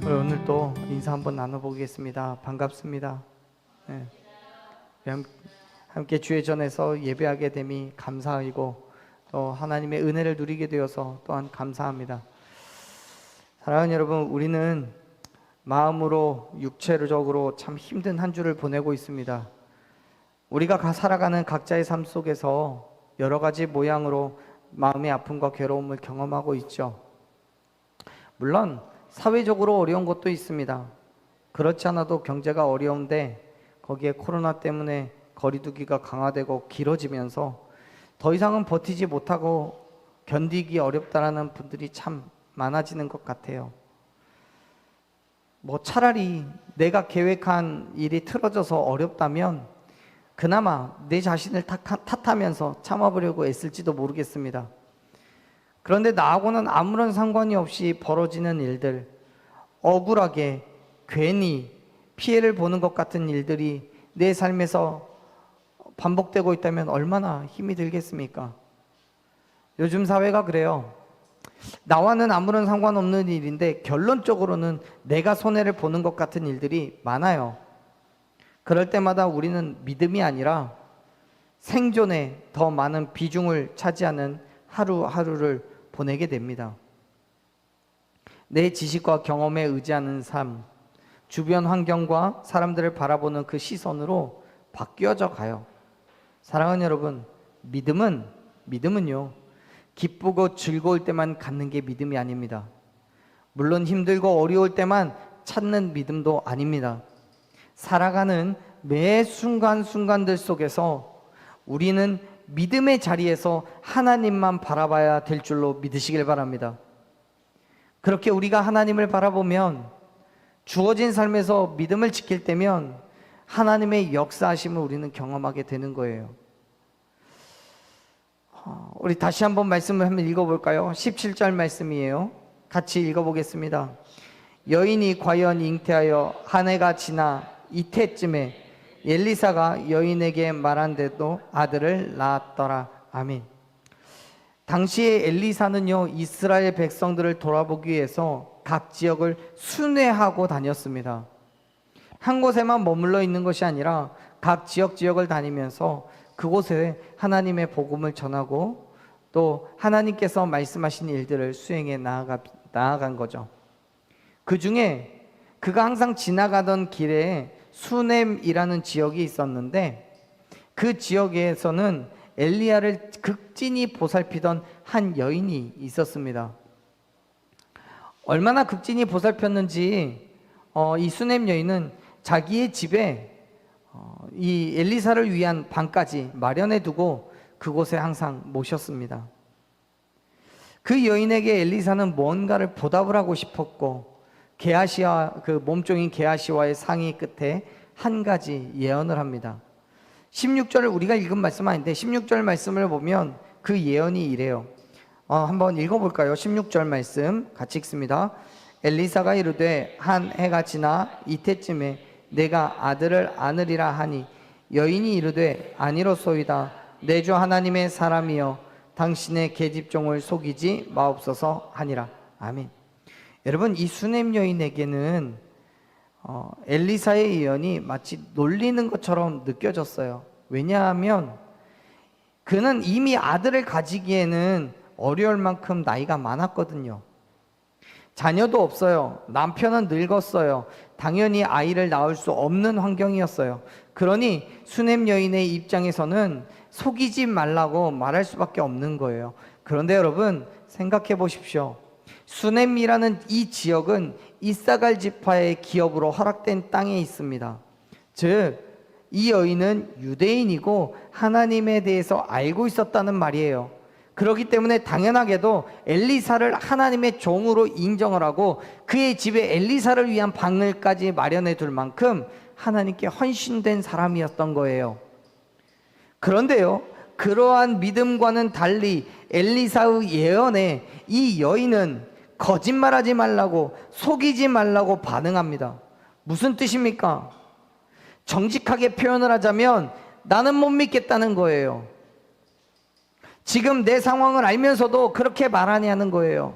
우리 오늘 또 인사 한번 나눠보겠습니다. 반갑습니다. 네. 함께 주의 전에서 예배하게 됨이 감사하고 또 하나님의 은혜를 누리게 되어서 또한 감사합니다. 사랑하는 여러분, 우리는 마음으로 육체적으로 참 힘든 한 주를 보내고 있습니다. 우리가 살아가는 각자의 삶 속에서 여러 가지 모양으로 마음의 아픔과 괴로움을 경험하고 있죠. 물론 사회적으로 어려운 것도 있습니다. 그렇지 않아도 경제가 어려운데 거기에 코로나 때문에 거리두기가 강화되고 길어지면서 더 이상은 버티지 못하고 견디기 어렵다라는 분들이 참 많아지는 것 같아요. 차라리 내가 계획한 일이 틀어져서 어렵다면 그나마 내 자신을 탓하면서 참아보려고 애쓸지도 모르겠습니다. 그런데 나하고는 아무런 상관이 없이 벌어지는 일들, 억울하게 괜히 피해를 보는 것 같은 일들이 내 삶에서 반복되고 있다면 얼마나 힘이 들겠습니까? 요즘 사회가 그래요. 나와는 아무런 상관없는 일인데 결론적으로는 내가 손해를 보는 것 같은 일들이 많아요. 그럴 때마다 우리는 믿음이 아니라 생존에 더 많은 비중을 차지하는 하루하루를 보내게 됩니다. 내 지식과 경험에 의지하는 삶, 주변 환경과 사람들을 바라보는 그 시선으로 바뀌어져 가요. 사랑하는 여러분, 믿음은요, 기쁘고 즐거울 때만 갖는 게 믿음이 아닙니다. 물론 힘들고 어려울 때만 찾는 믿음도 아닙니다. 살아가는 매 순간순간들 속에서 우리는 믿음의 자리에서 하나님만 바라봐야 될 줄로 믿으시길 바랍니다. 그렇게 우리가 하나님을 바라보면 주어진 삶에서 믿음을 지킬 때면 하나님의 역사하심을 우리는 경험하게 되는 거예요. 우리 다시 한번 말씀을 한번 읽어볼까요? 17절 말씀이에요. 같이 읽어보겠습니다. 여인이 과연 잉태하여 한 해가 지나 이때쯤에 엘리사가 여인에게 말한데도 아들을 낳았더라. 아멘. 당시에 엘리사는요, 이스라엘 백성들을 돌아보기 위해서 각 지역을 순회하고 다녔습니다. 한 곳에만 머물러 있는 것이 아니라 각 지역을 다니면서 그곳에 하나님의 복음을 전하고 또 하나님께서 말씀하신 일들을 수행해 나아간 거죠. 그 중에 그가 항상 지나가던 길에 수넴이라는 지역이 있었는데 그 지역에서는 엘리야를 극진히 보살피던 한 여인이 있었습니다. 얼마나 극진히 보살폈는지 이 수넴 여인은 자기의 집에 이 엘리사를 위한 방까지 마련해 두고 그곳에 항상 모셨습니다. 그 여인에게 엘리사는 뭔가를 보답을 하고 싶었고 게하시와 그 몸종인 게하시와의 상의 끝에 한 가지 예언을 합니다. 16절을 우리가 읽은 말씀 아닌데 16절 말씀을 보면 그 예언이 이래요. 한번 읽어볼까요? 16절 말씀 같이 읽습니다. 엘리사가 이르되 한 해가 지나 이때쯤에 내가 아들을 안으리라 하니 여인이 이르되 아니로소이다. 내 주 하나님의 사람이여 당신의 계집종을 속이지 마옵소서 하니라. 아멘. 여러분, 이 수넴 여인에게는 엘리사의 예언이 마치 놀리는 것처럼 느껴졌어요. 왜냐하면 그는 이미 아들을 가지기에는 어려울 만큼 나이가 많았거든요. 자녀도 없어요. 남편은 늙었어요. 당연히 아이를 낳을 수 없는 환경이었어요. 그러니 수넴 여인의 입장에서는 속이지 말라고 말할 수밖에 없는 거예요. 그런데 여러분, 생각해 보십시오. 수넴이라는 이 지역은 이사갈 지파의 기업으로 허락된 땅에 있습니다. 즉, 이 여인은 유대인이고 하나님에 대해서 알고 있었다는 말이에요. 그렇기 때문에 당연하게도 엘리사를 하나님의 종으로 인정을 하고 그의 집에 엘리사를 위한 방을까지 마련해 둘 만큼 하나님께 헌신된 사람이었던 거예요. 그런데요, 그러한 믿음과는 달리 엘리사의 예언에 이 여인은 거짓말하지 말라고, 속이지 말라고 반응합니다. 무슨 뜻입니까? 정직하게 표현을 하자면 나는 못 믿겠다는 거예요. 지금 내 상황을 알면서도 그렇게 말하냐는 거예요.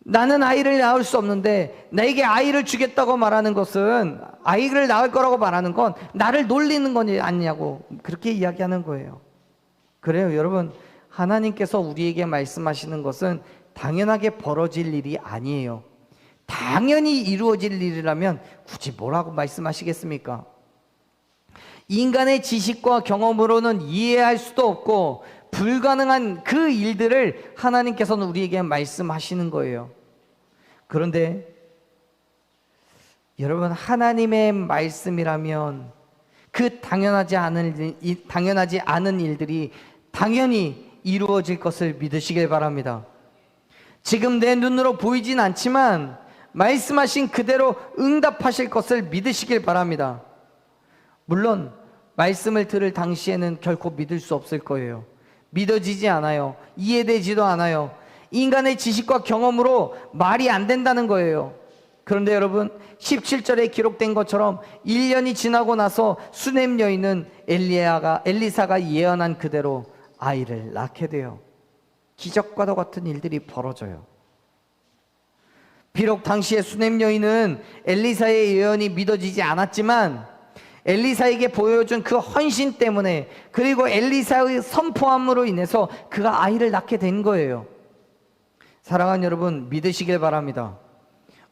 나는 아이를 낳을 수 없는데 나에게 아이를 주겠다고 말하는 것은, 아이를 낳을 거라고 말하는 건 나를 놀리는 거니 아니냐고 그렇게 이야기하는 거예요. 그래요, 여러분. 하나님께서 우리에게 말씀하시는 것은 당연하게 벌어질 일이 아니에요. 당연히 이루어질 일이라면 굳이 뭐라고 말씀하시겠습니까? 인간의 지식과 경험으로는 이해할 수도 없고 불가능한 그 일들을 하나님께서는 우리에게 말씀하시는 거예요. 그런데 여러분, 하나님의 말씀이라면 그 당연하지 않은 일들이 당연히 이루어질 것을 믿으시길 바랍니다. 지금 내 눈으로 보이진 않지만 말씀하신 그대로 응답하실 것을 믿으시길 바랍니다. 물론 말씀을 들을 당시에는 결코 믿을 수 없을 거예요. 믿어지지 않아요. 이해되지도 않아요. 인간의 지식과 경험으로 말이 안 된다는 거예요. 그런데 여러분, 17절에 기록된 것처럼 1년이 지나고 나서 수넴 여인은 엘리사가 예언한 그대로 아이를 낳게 돼요. 기적과도 같은 일들이 벌어져요. 비록 당시에 수넴 여인은 엘리사의 예언이 믿어지지 않았지만 엘리사에게 보여준 그 헌신 때문에, 그리고 엘리사의 선포함으로 인해서 그가 아이를 낳게 된 거예요. 사랑하는 여러분, 믿으시길 바랍니다.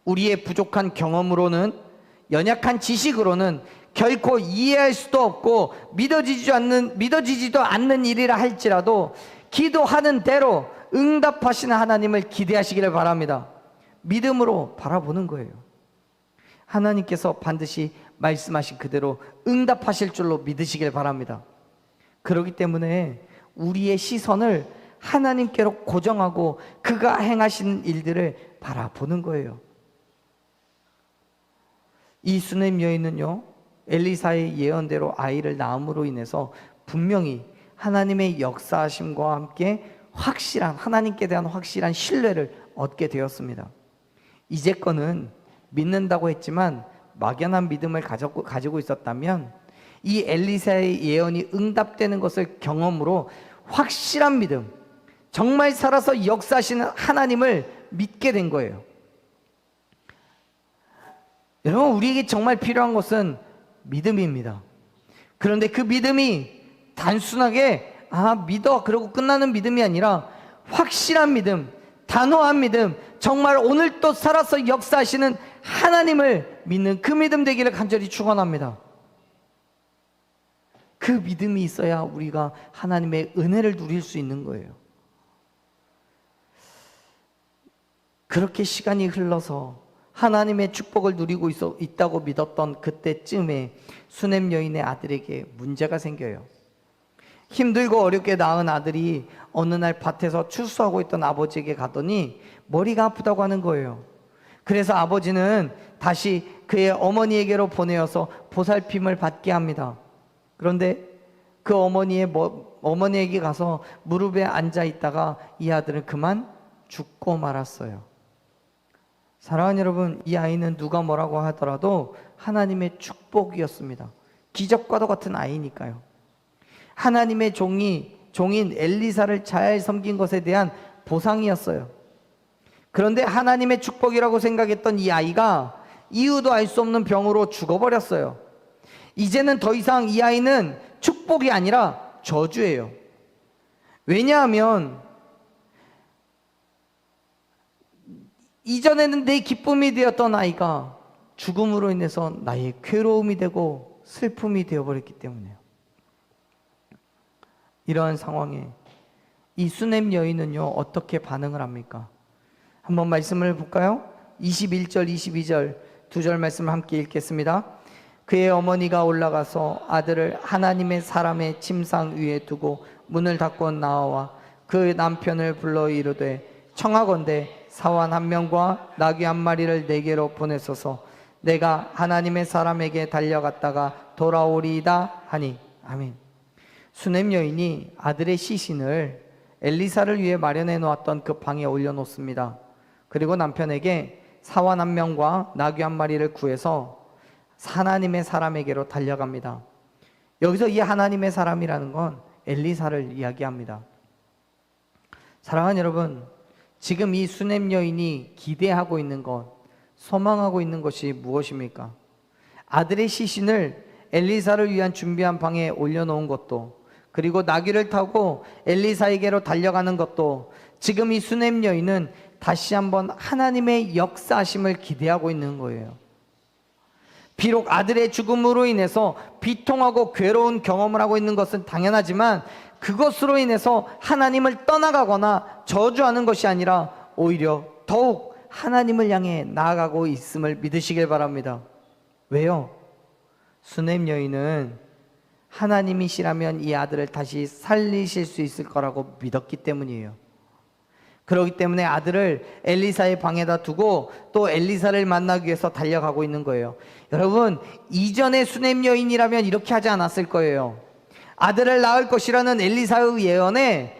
우리의 부족한 경험으로는, 연약한 지식으로는 결코 이해할 수도 없고 믿어지지도 않는 일이라 할지라도 기도하는 대로 응답하시는 하나님을 기대하시기를 바랍니다. 믿음으로 바라보는 거예요. 하나님께서 반드시 말씀하신 그대로 응답하실 줄로 믿으시길 바랍니다. 그렇기 때문에 우리의 시선을 하나님께로 고정하고 그가 행하시는 일들을 바라보는 거예요. 이 수넴 여인은요, 엘리사의 예언대로 아이를 낳음으로 인해서 분명히 하나님의 역사하심과 함께 하나님께 대한 확실한 신뢰를 얻게 되었습니다. 이제껏은 믿는다고 했지만 막연한 믿음을 가지고 있었다면 이 엘리사의 예언이 응답되는 것을 경험으로 확실한 믿음, 정말 살아서 역사하시는 하나님을 믿게 된 거예요. 여러분, 우리에게 정말 필요한 것은 믿음입니다. 그런데 그 믿음이 단순하게 믿어 그러고 끝나는 믿음이 아니라 확실한 믿음, 단호한 믿음, 정말 오늘 또 살아서 역사하시는 하나님을 믿는 그 믿음 되기를 간절히 축원합니다. 그 믿음이 있어야 우리가 하나님의 은혜를 누릴 수 있는 거예요. 그렇게 시간이 흘러서 하나님의 축복을 누리고 있다고 믿었던 그때쯤에 수넴 여인의 아들에게 문제가 생겨요. 힘들고 어렵게 낳은 아들이 어느 날 밭에서 추수하고 있던 아버지에게 가더니 머리가 아프다고 하는 거예요. 그래서 아버지는 다시 그의 어머니에게로 보내어서 보살핌을 받게 합니다. 그런데 그 어머니에게 가서 무릎에 앉아 있다가 이 아들은 그만 죽고 말았어요. 사랑하는 여러분, 이 아이는 누가 뭐라고 하더라도 하나님의 축복이었습니다. 기적과도 같은 아이니까요. 하나님의 종인 엘리사를 잘 섬긴 것에 대한 보상이었어요. 그런데 하나님의 축복이라고 생각했던 이 아이가 이유도 알 수 없는 병으로 죽어버렸어요. 이제는 더 이상 이 아이는 축복이 아니라 저주예요. 왜냐하면 이전에는 내 기쁨이 되었던 아이가 죽음으로 인해서 나의 괴로움이 되고 슬픔이 되어버렸기 때문에요. 이러한 상황에 이 수넴 여인은요, 어떻게 반응을 합니까? 한번 말씀을 볼까요? 21절, 22절 두 절 말씀을 함께 읽겠습니다. 그의 어머니가 올라가서 아들을 하나님의 사람의 침상 위에 두고 문을 닫고 나와 그 남편을 불러 이르되 청하건대 사환 한 명과 나귀 한 마리를 내게로 보내소서. 내가 하나님의 사람에게 달려갔다가 돌아오리이다 하니. 아멘. 수넴 여인이 아들의 시신을 엘리사를 위해 마련해 놓았던 그 방에 올려놓습니다. 그리고 남편에게 사환 한 명과 나귀 한 마리를 구해서 하나님의 사람에게로 달려갑니다. 여기서 이 하나님의 사람이라는 건 엘리사를 이야기합니다. 사랑하는 여러분, 지금 이 수냄 여인이 기대하고 있는 것, 소망하고 있는 것이 무엇입니까? 아들의 시신을 엘리사를 위한 준비한 방에 올려놓은 것도, 그리고 나귀를 타고 엘리사에게로 달려가는 것도, 지금 이 수냄 여인은 다시 한번 하나님의 역사하심을 기대하고 있는 거예요. 비록 아들의 죽음으로 인해서 비통하고 괴로운 경험을 하고 있는 것은 당연하지만, 그것으로 인해서 하나님을 떠나가거나 저주하는 것이 아니라 오히려 더욱 하나님을 향해 나아가고 있음을 믿으시길 바랍니다. 왜요? 수냄 여인은 하나님이시라면 이 아들을 다시 살리실 수 있을 거라고 믿었기 때문이에요. 그렇기 때문에 아들을 엘리사의 방에다 두고 또 엘리사를 만나기 위해서 달려가고 있는 거예요. 여러분, 이전의 수냄 여인이라면 이렇게 하지 않았을 거예요. 아들을 낳을 것이라는 엘리사의 예언에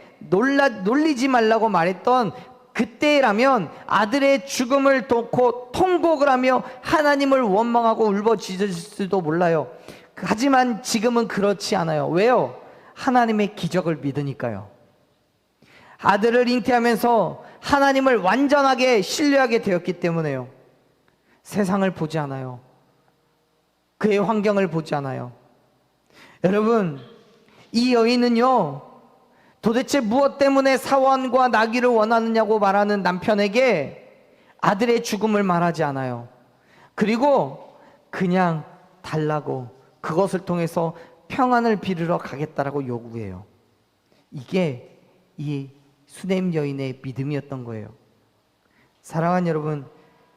놀리지 말라고 말했던 그때라면 아들의 죽음을 놓고 통곡을 하며 하나님을 원망하고 울부짖을지도 몰라요. 하지만 지금은 그렇지 않아요. 왜요? 하나님의 기적을 믿으니까요. 아들을 잉태하면서 하나님을 완전하게 신뢰하게 되었기 때문에요. 세상을 보지 않아요. 그의 환경을 보지 않아요. 여러분, 이 여인은요, 도대체 무엇 때문에 사원과 나귀를 원하느냐고 말하는 남편에게 아들의 죽음을 말하지 않아요. 그리고 그냥 달라고, 그것을 통해서 평안을 빌으러 가겠다라고 요구해요. 이게 이 수냄 여인의 믿음이었던 거예요. 사랑하는 여러분,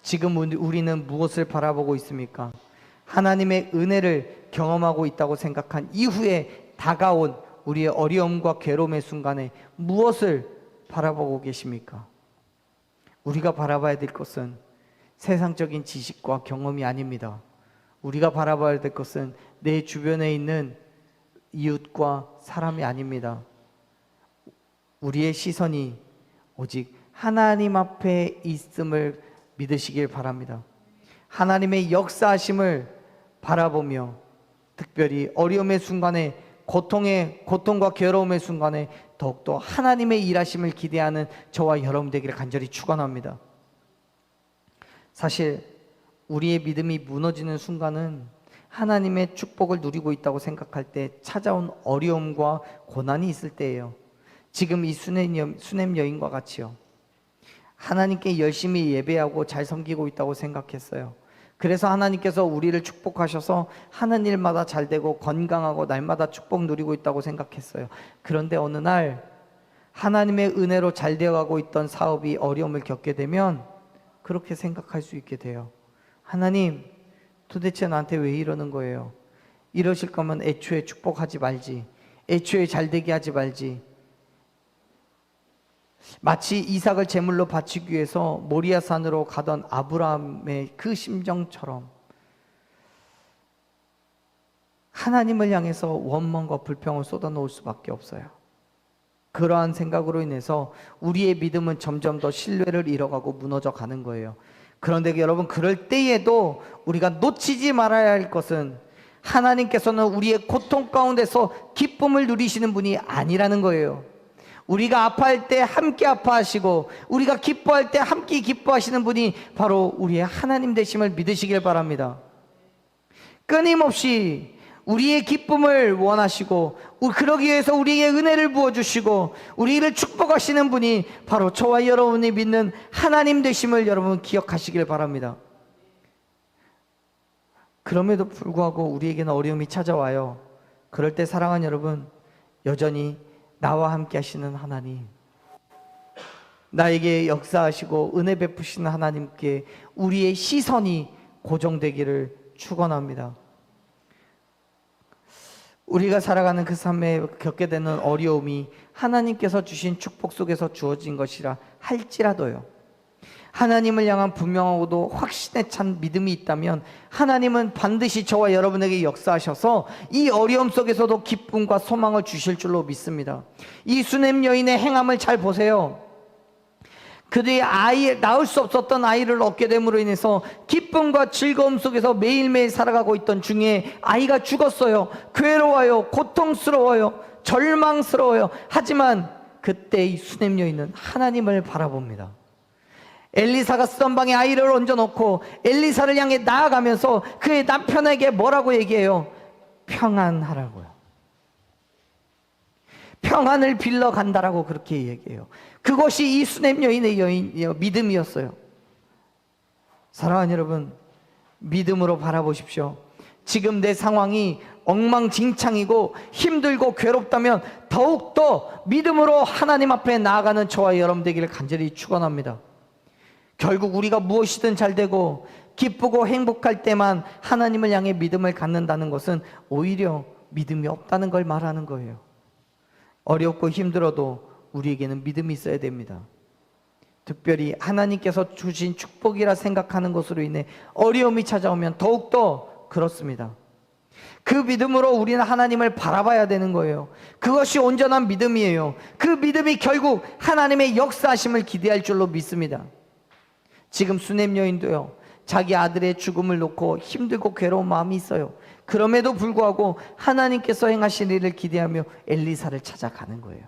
지금 우리는 무엇을 바라보고 있습니까? 하나님의 은혜를 경험하고 있다고 생각한 이후에 다가온 우리의 어려움과 괴로움의 순간에 무엇을 바라보고 계십니까? 우리가 바라봐야 될 것은 세상적인 지식과 경험이 아닙니다. 우리가 바라봐야 될 것은 내 주변에 있는 이웃과 사람이 아닙니다. 우리의 시선이 오직 하나님 앞에 있음을 믿으시길 바랍니다. 하나님의 역사하심을 바라보며, 특별히 어려움의 순간에, 고통과 괴로움의 순간에 더욱더 하나님의 일하심을 기대하는 저와 여러분 되기를 간절히 축원합니다. 사실 우리의 믿음이 무너지는 순간은 하나님의 축복을 누리고 있다고 생각할 때 찾아온 어려움과 고난이 있을 때예요. 지금 이 수냄 여인과 같이요. 하나님께 열심히 예배하고 잘 섬기고 있다고 생각했어요. 그래서 하나님께서 우리를 축복하셔서 하는 일마다 잘 되고 건강하고 날마다 축복 누리고 있다고 생각했어요. 그런데 어느 날 하나님의 은혜로 잘 되어가고 있던 사업이 어려움을 겪게 되면 그렇게 생각할 수 있게 돼요. 하나님, 도대체 나한테 왜 이러는 거예요? 이러실 거면 애초에 축복하지 말지, 애초에 잘 되게 하지 말지. 마치 이삭을 제물로 바치기 위해서 모리아산으로 가던 아브라함의 그 심정처럼 하나님을 향해서 원망과 불평을 쏟아놓을 수밖에 없어요. 그러한 생각으로 인해서 우리의 믿음은 점점 더 신뢰를 잃어가고 무너져 가는 거예요. 그런데 여러분, 그럴 때에도 우리가 놓치지 말아야 할 것은 하나님께서는 우리의 고통 가운데서 기쁨을 누리시는 분이 아니라는 거예요. 우리가 아파할 때 함께 아파하시고 우리가 기뻐할 때 함께 기뻐하시는 분이 바로 우리의 하나님 되심을 믿으시길 바랍니다. 끊임없이 우리의 기쁨을 원하시고 그러기 위해서 우리에게 은혜를 부어주시고 우리를 축복하시는 분이 바로 저와 여러분이 믿는 하나님 되심을 여러분 기억하시길 바랍니다. 그럼에도 불구하고 우리에게는 어려움이 찾아와요. 그럴 때 사랑하는 여러분, 여전히 나와 함께 하시는 하나님, 나에게 역사하시고 은혜 베푸시는 하나님께 우리의 시선이 고정되기를 축원합니다. 우리가 살아가는 그 삶에 겪게 되는 어려움이 하나님께서 주신 축복 속에서 주어진 것이라 할지라도요, 하나님을 향한 분명하고도 확신에 찬 믿음이 있다면 하나님은 반드시 저와 여러분에게 역사하셔서 이 어려움 속에서도 기쁨과 소망을 주실 줄로 믿습니다. 이 수냄 여인의 행함을 잘 보세요. 그들이 낳을 수 없었던 아이를 얻게 됨으로 인해서 기쁨과 즐거움 속에서 매일매일 살아가고 있던 중에 아이가 죽었어요. 괴로워요, 고통스러워요, 절망스러워요. 하지만 그때 이 수넴 여인은 하나님을 바라봅니다. 엘리사가 쓰던 방에 아이를 얹어놓고 엘리사를 향해 나아가면서 그의 남편에게 뭐라고 얘기해요? 평안하라고요. 평안을 빌러 간다라고 그렇게 얘기해요. 그것이 이 수넴 여인의 믿음이었어요. 사랑하는 여러분, 믿음으로 바라보십시오. 지금 내 상황이 엉망진창이고 힘들고 괴롭다면 더욱더 믿음으로 하나님 앞에 나아가는 저와 여러분 되기를 간절히 축원합니다. 결국 우리가 무엇이든 잘 되고 기쁘고 행복할 때만 하나님을 향해 믿음을 갖는다는 것은 오히려 믿음이 없다는 걸 말하는 거예요. 어렵고 힘들어도 우리에게는 믿음이 있어야 됩니다. 특별히 하나님께서 주신 축복이라 생각하는 것으로 인해 어려움이 찾아오면 더욱더 그렇습니다. 그 믿음으로 우리는 하나님을 바라봐야 되는 거예요. 그것이 온전한 믿음이에요. 그 믿음이 결국 하나님의 역사하심을 기대할 줄로 믿습니다. 지금 수넴 여인도요, 자기 아들의 죽음을 놓고 힘들고 괴로운 마음이 있어요. 그럼에도 불구하고 하나님께서 행하실 일을 기대하며 엘리사를 찾아가는 거예요.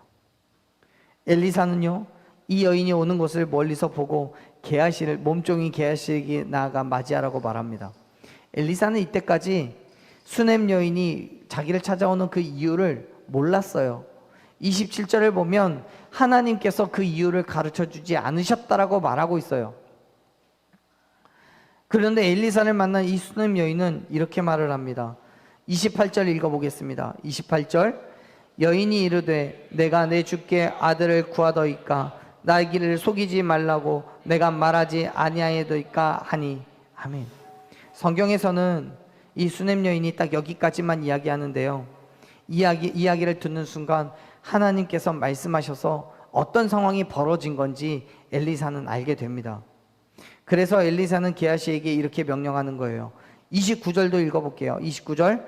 엘리사는요, 이 여인이 오는 것을 멀리서 보고 게하시를, 몸종인 게하시에게 나아가 맞이하라고 말합니다. 엘리사는 이때까지 수넴 여인이 자기를 찾아오는 그 이유를 몰랐어요. 27절을 보면 하나님께서 그 이유를 가르쳐 주지 않으셨다라고 말하고 있어요. 그런데 엘리사를 만난 이 수넴 여인은 이렇게 말을 합니다. 28절 읽어보겠습니다. 28절, 여인이 이르되 내가 내 주께 아들을 구하더이까 나의 길을 속이지 말라고 내가 말하지 아니하여도이까 하니. 아멘. 성경에서는 이 수넴 여인이 딱 여기까지만 이야기하는데요, 이야기를 듣는 순간 하나님께서 말씀하셔서 어떤 상황이 벌어진 건지 엘리사는 알게 됩니다. 그래서 엘리사는 게하시에게 이렇게 명령하는 거예요. 29절도 읽어볼게요. 29절,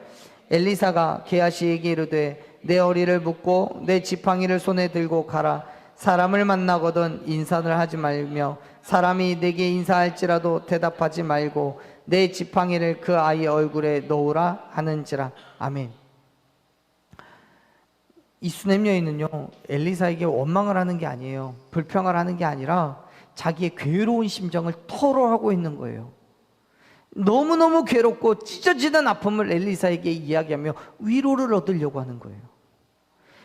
엘리사가 게하시에게 이르되 내 어리를 묶고 내 지팡이를 손에 들고 가라. 사람을 만나거든 인사를 하지 말며 사람이 내게 인사할지라도 대답하지 말고 내 지팡이를 그 아이의 얼굴에 놓으라 하는지라. 아멘. 이 수넴 여인은요, 엘리사에게 원망을 하는 게 아니에요. 불평을 하는 게 아니라 자기의 괴로운 심정을 토로하고 있는 거예요. 너무너무 괴롭고 찢어지는 아픔을 엘리사에게 이야기하며 위로를 얻으려고 하는 거예요.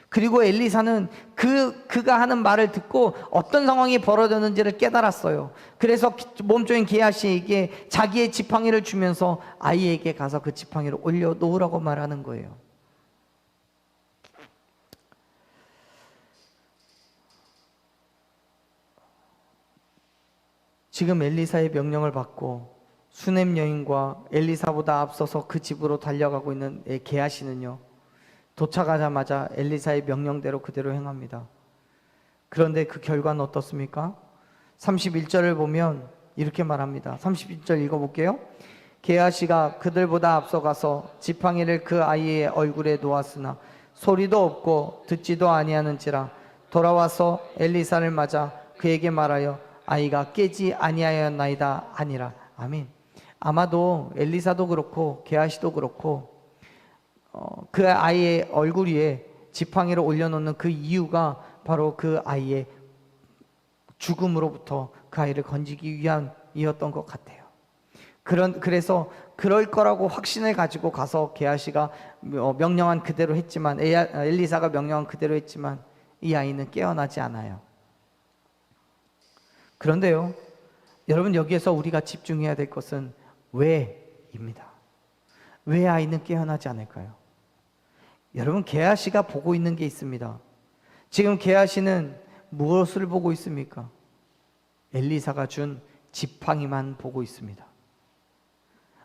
그리고 엘리사는 그가 하는 말을 듣고 어떤 상황이 벌어졌는지를 깨달았어요. 그래서 몸종인 게하시에게 자기의 지팡이를 주면서 아이에게 가서 그 지팡이를 올려놓으라고 말하는 거예요. 지금 엘리사의 명령을 받고 수넴 여인과 엘리사보다 앞서서 그 집으로 달려가고 있는 게하시는요, 도착하자마자 엘리사의 명령대로 그대로 행합니다. 그런데 그 결과는 어떻습니까? 31절을 보면 이렇게 말합니다. 31절 읽어볼게요. 게하시가 그들보다 앞서가서 지팡이를 그 아이의 얼굴에 놓았으나 소리도 없고 듣지도 아니하는지라 돌아와서 엘리사를 맞아 그에게 말하여 아이가 깨지 아니하였나이다 하니라. 아멘. 아마도 엘리사도 그렇고 게하시도 그렇고 그 아이의 얼굴 위에 지팡이를 올려놓는 그 이유가 바로 그 아이의 죽음으로부터 그 아이를 건지기 위함이었던 것 같아요. 그래서 그럴 거라고 확신을 가지고 가서 게하시가 명령한 그대로 했지만, 엘리사가 명령한 그대로 했지만 이 아이는 깨어나지 않아요. 그런데요, 여러분, 여기에서 우리가 집중해야 될 것은 왜입니다. 왜 아이는 깨어나지 않을까요? 여러분, 게하시가 보고 있는 게 있습니다. 지금 게하시는 무엇을 보고 있습니까? 엘리사가 준 지팡이만 보고 있습니다.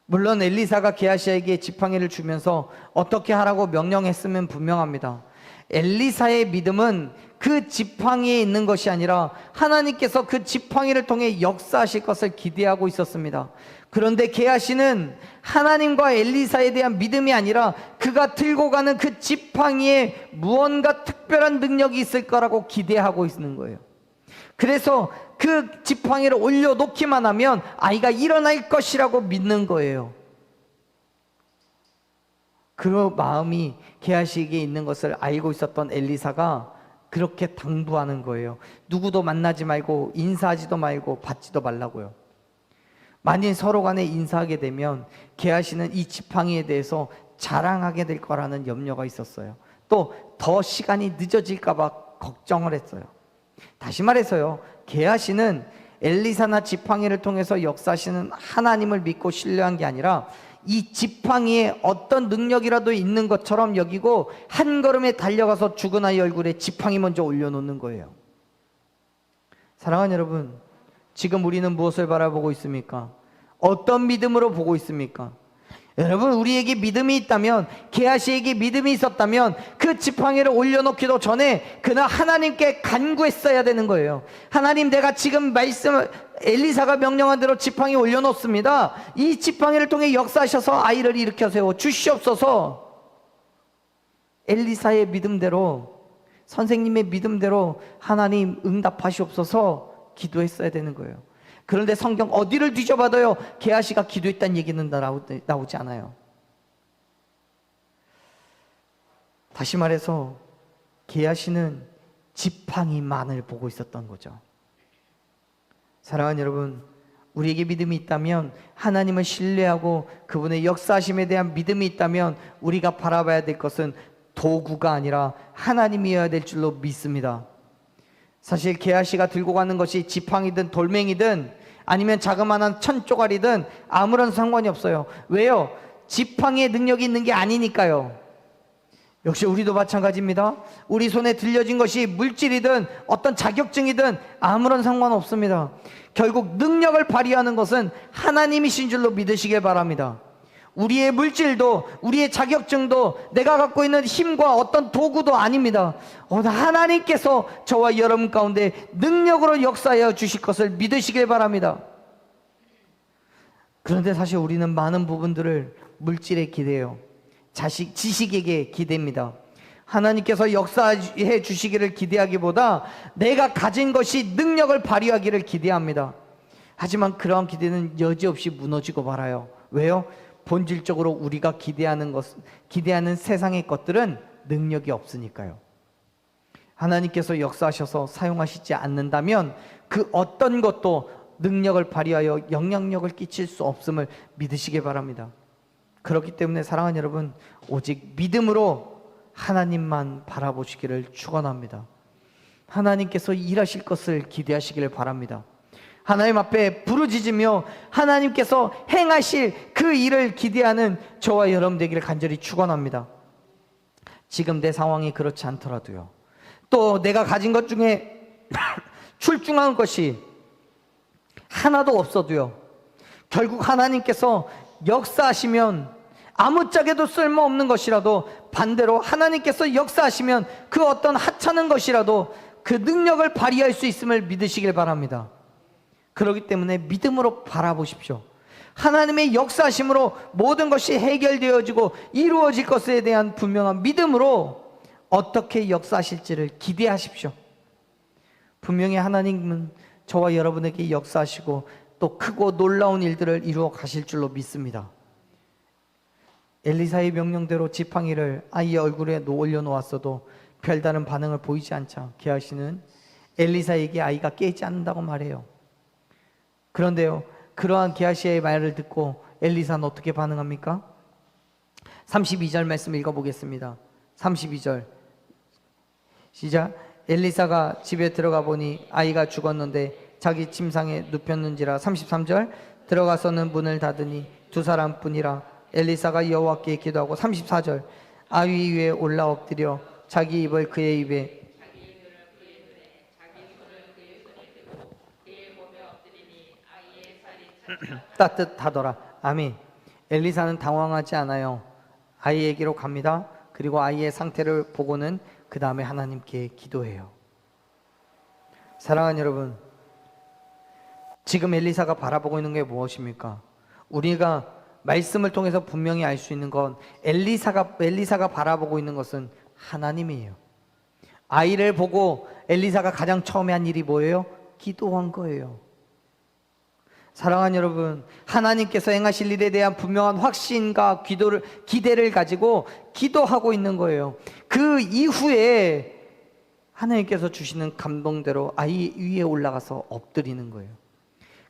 물론 엘리사가 게하시에게 지팡이를 주면서 어떻게 하라고 명령했으면 분명합니다. 엘리사의 믿음은 그 지팡이에 있는 것이 아니라 하나님께서 그 지팡이를 통해 역사하실 것을 기대하고 있었습니다. 그런데 게하시는 하나님과 엘리사에 대한 믿음이 아니라 그가 들고 가는 그 지팡이에 무언가 특별한 능력이 있을 거라고 기대하고 있는 거예요. 그래서 그 지팡이를 올려놓기만 하면 아이가 일어날 것이라고 믿는 거예요. 그 마음이 게하시에게 있는 것을 알고 있었던 엘리사가 그렇게 당부하는 거예요. 누구도 만나지 말고 인사하지도 말고 받지도 말라고요. 만일 서로 간에 인사하게 되면 게하시는 이 지팡이에 대해서 자랑하게 될 거라는 염려가 있었어요. 또 더 시간이 늦어질까 봐 걱정을 했어요. 다시 말해서요, 게하시는 엘리사나 지팡이를 통해서 역사하시는 하나님을 믿고 신뢰한 게 아니라 이 지팡이에 어떤 능력이라도 있는 것처럼 여기고 한 걸음에 달려가서 죽은 아이 얼굴에 지팡이 먼저 올려놓는 거예요. 사랑하는 여러분, 지금 우리는 무엇을 바라보고 있습니까? 어떤 믿음으로 보고 있습니까? 여러분, 우리에게 믿음이 있다면, 게하시에게 믿음이 있었다면 그 지팡이를 올려놓기도 전에 그는 하나님께 간구했어야 되는 거예요. 하나님, 내가 지금 엘리사가 명령한 대로 지팡이 올려놓습니다. 이 지팡이를 통해 역사하셔서 아이를 일으켜 세워 주시옵소서. 엘리사의 믿음대로, 선생님의 믿음대로 하나님 응답하시옵소서 기도했어야 되는 거예요. 그런데 성경 어디를 뒤져봐도요, 게하시가 기도했다는 얘기는 나오지 않아요. 다시 말해서 게하시는 지팡이만을 보고 있었던 거죠. 사랑하는 여러분, 우리에게 믿음이 있다면, 하나님을 신뢰하고 그분의 역사하심에 대한 믿음이 있다면 우리가 바라봐야 될 것은 도구가 아니라 하나님이어야 될 줄로 믿습니다. 사실 게하시가 들고 가는 것이 지팡이든 돌멩이든 아니면 자그마한 천조가리든 아무런 상관이 없어요. 왜요? 지팡이의 능력이 있는 게 아니니까요. 역시 우리도 마찬가지입니다. 우리 손에 들려진 것이 물질이든 어떤 자격증이든 아무런 상관없습니다. 결국 능력을 발휘하는 것은 하나님이신 줄로 믿으시길 바랍니다. 우리의 물질도, 우리의 자격증도, 내가 갖고 있는 힘과 어떤 도구도 아닙니다. 하나님께서 저와 여러분 가운데 능력으로 역사하여 주실 것을 믿으시길 바랍니다. 그런데 사실 우리는 많은 부분들을 물질에 기대요. 지식에게 기대입니다. 하나님께서 역사해 주시기를 기대하기보다 내가 가진 것이 능력을 발휘하기를 기대합니다. 하지만 그러한 기대는 여지없이 무너지고 말아요. 왜요? 본질적으로 우리가 기대하는 세상의 것들은 능력이 없으니까요. 하나님께서 역사하셔서 사용하시지 않는다면 그 어떤 것도 능력을 발휘하여 영향력을 끼칠 수 없음을 믿으시기 바랍니다. 그렇기 때문에 사랑하는 여러분, 오직 믿음으로 하나님만 바라보시기를 축원합니다. 하나님께서 일하실 것을 기대하시기를 바랍니다. 하나님 앞에 부르짖으며 하나님께서 행하실 그 일을 기대하는 저와 여러분 되기를 간절히 축원합니다. 지금 내 상황이 그렇지 않더라도요, 또 내가 가진 것 중에 출중한 것이 하나도 없어도요, 결국 하나님께서 역사하시면 아무짝에도 쓸모없는 것이라도, 반대로 하나님께서 역사하시면 그 어떤 하찮은 것이라도 그 능력을 발휘할 수 있음을 믿으시길 바랍니다. 그렇기 때문에 믿음으로 바라보십시오. 하나님의 역사하심으로 모든 것이 해결되어지고 이루어질 것에 대한 분명한 믿음으로 어떻게 역사하실지를 기대하십시오. 분명히 하나님은 저와 여러분에게 역사하시고 또 크고 놀라운 일들을 이루어 가실 줄로 믿습니다. 엘리사의 명령대로 지팡이를 아이의 얼굴에 올려놓았어도 별다른 반응을 보이지 않자 게하시는 엘리사에게 아이가 깨지 않는다고 말해요. 그런데요, 그러한 게하시의 말을 듣고 엘리사는 어떻게 반응합니까? 32절 말씀 읽어보겠습니다. 32절 시작. 엘리사가 집에 들어가 보니 아이가 죽었는데 자기 침상에 눕혔는지라. 33절 들어가서는 문을 닫으니 두 사람뿐이라. 엘리사가 여호와께 기도하고. 34절 아위 위에 올라 엎드려 자기 입을 그의 입에 따뜻하더라. 아멘. 엘리사는 당황하지 않아요. 아이에게로 갑니다. 그리고 아이의 상태를 보고는 그 다음에 하나님께 기도해요. 사랑하는 여러분, 지금 엘리사가 바라보고 있는 게 무엇입니까? 우리가 말씀을 통해서 분명히 알 수 있는 건 엘리사가 바라보고 있는 것은 하나님이에요. 아이를 보고 엘리사가 가장 처음에 한 일이 뭐예요? 기도한 거예요. 사랑하는 여러분, 하나님께서 행하실 일에 대한 분명한 확신과 기대를 가지고 기도하고 있는 거예요. 그 이후에 하나님께서 주시는 감동대로 아이 위에 올라가서 엎드리는 거예요.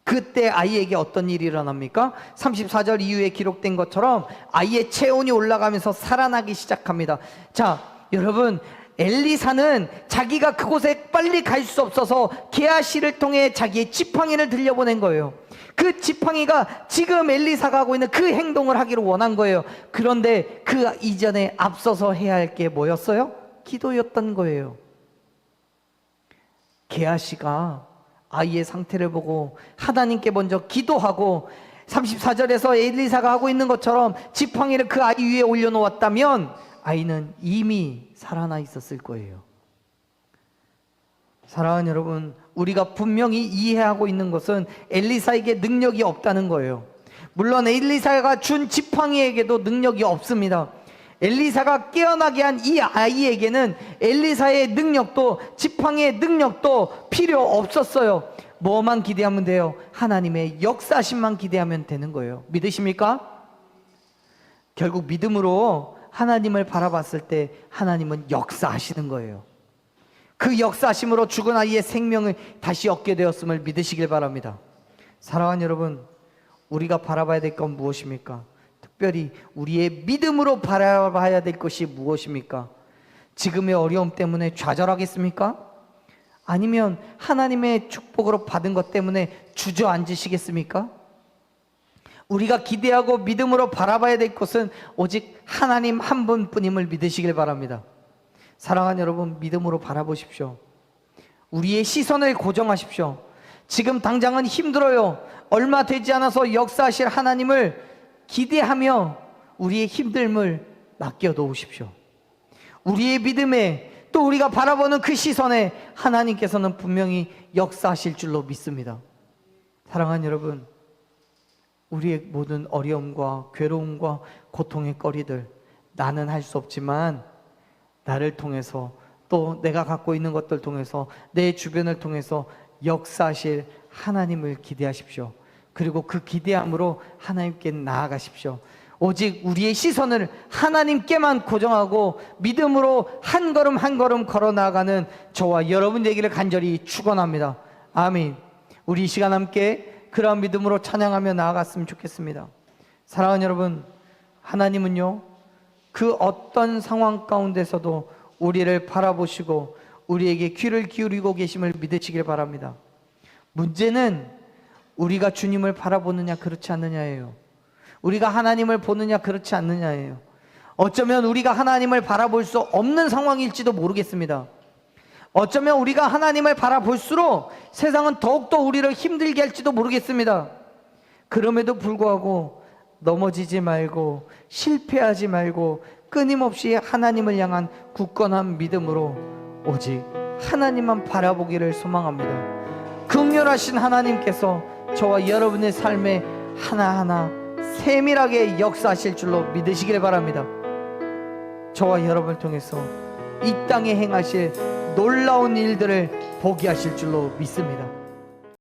그때 아이에게 어떤 일이 일어납니까? 34절 이후에 기록된 것처럼 아이의 체온이 올라가면서 살아나기 시작합니다. 자, 여러분, 엘리사는 자기가 그곳에 빨리 갈 수 없어서 게하시를 통해 자기의 지팡이를 들려보낸 거예요. 그 지팡이가 지금 엘리사가 하고 있는 그 행동을 하기를 원한 거예요. 그런데 그 이전에 앞서서 해야 할 게 뭐였어요? 기도였던 거예요. 게하시가 아이의 상태를 보고 하나님께 먼저 기도하고 34절에서 엘리사가 하고 있는 것처럼 지팡이를 그 아이 위에 올려놓았다면 아이는 이미 살아나 있었을 거예요. 사랑하는 여러분, 우리가 분명히 이해하고 있는 것은 엘리사에게 능력이 없다는 거예요. 물론 엘리사가 준 지팡이에게도 능력이 없습니다. 엘리사가 깨어나게 한 이 아이에게는 엘리사의 능력도 지팡이의 능력도 필요 없었어요. 뭐만 기대하면 돼요? 하나님의 역사하심만 기대하면 되는 거예요. 믿으십니까? 결국 믿음으로 하나님을 바라봤을 때 하나님은 역사하시는 거예요. 그 역사하심으로 죽은 아이의 생명을 다시 얻게 되었음을 믿으시길 바랍니다. 사랑하는 여러분, 우리가 바라봐야 될 건 무엇입니까? 특별히 우리의 믿음으로 바라봐야 될 것이 무엇입니까? 지금의 어려움 때문에 좌절하겠습니까? 아니면 하나님의 축복으로 받은 것 때문에 주저앉으시겠습니까? 우리가 기대하고 믿음으로 바라봐야 될 것은 오직 하나님 한 분뿐임을 믿으시길 바랍니다. 사랑하는 여러분, 믿음으로 바라보십시오. 우리의 시선을 고정하십시오. 지금 당장은 힘들어요. 얼마 되지 않아서 역사하실 하나님을 기대하며 우리의 힘듦을 맡겨놓으십시오. 우리의 믿음에, 또 우리가 바라보는 그 시선에 하나님께서는 분명히 역사하실 줄로 믿습니다. 사랑하는 여러분, 우리의 모든 어려움과 괴로움과 고통의 거리들, 나는 할 수 없지만 나를 통해서, 또 내가 갖고 있는 것들 통해서, 내 주변을 통해서 역사하실 하나님을 기대하십시오. 그리고 그 기대함으로 하나님께 나아가십시오. 오직 우리의 시선을 하나님께만 고정하고 믿음으로 한 걸음 한 걸음 걸어 나아가는 저와 여러분 되기를 간절히 축원합니다. 아멘. 우리 이 시간 함께 그런 믿음으로 찬양하며 나아갔으면 좋겠습니다. 사랑하는 여러분, 하나님은요, 그 어떤 상황 가운데서도 우리를 바라보시고 우리에게 귀를 기울이고 계심을 믿으시길 바랍니다. 문제는 우리가 주님을 바라보느냐 그렇지 않느냐예요. 우리가 하나님을 보느냐 그렇지 않느냐예요. 어쩌면 우리가 하나님을 바라볼 수 없는 상황일지도 모르겠습니다. 어쩌면 우리가 하나님을 바라볼수록 세상은 더욱더 우리를 힘들게 할지도 모르겠습니다. 그럼에도 불구하고 넘어지지 말고 실패하지 말고 끊임없이 하나님을 향한 굳건한 믿음으로 오직 하나님만 바라보기를 소망합니다. 긍휼하신 하나님께서 저와 여러분의 삶에 하나하나 세밀하게 역사하실 줄로 믿으시길 바랍니다. 저와 여러분을 통해서 이 땅에 행하실 놀라운 일들을 보게 하실 줄로 믿습니다.